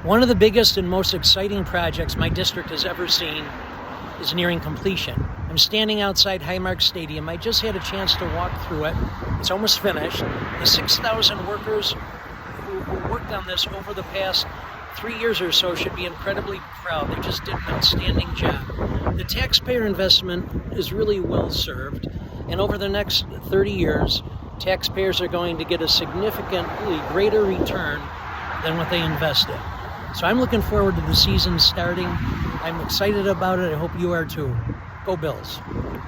One of the biggest and most exciting projects my district has ever seen is nearing completion. I'm standing outside Highmark Stadium. I just had a chance to walk through it. It's almost finished. The 6,000 workers who worked on this over the past 3 years or so should be incredibly proud. They just did an outstanding job. The taxpayer investment is really well served, and over the next 30 years, taxpayers are going to get a significantly greater return than what they invested. So I'm looking forward to the season starting. I'm excited about it. I hope you are too. Go Bills.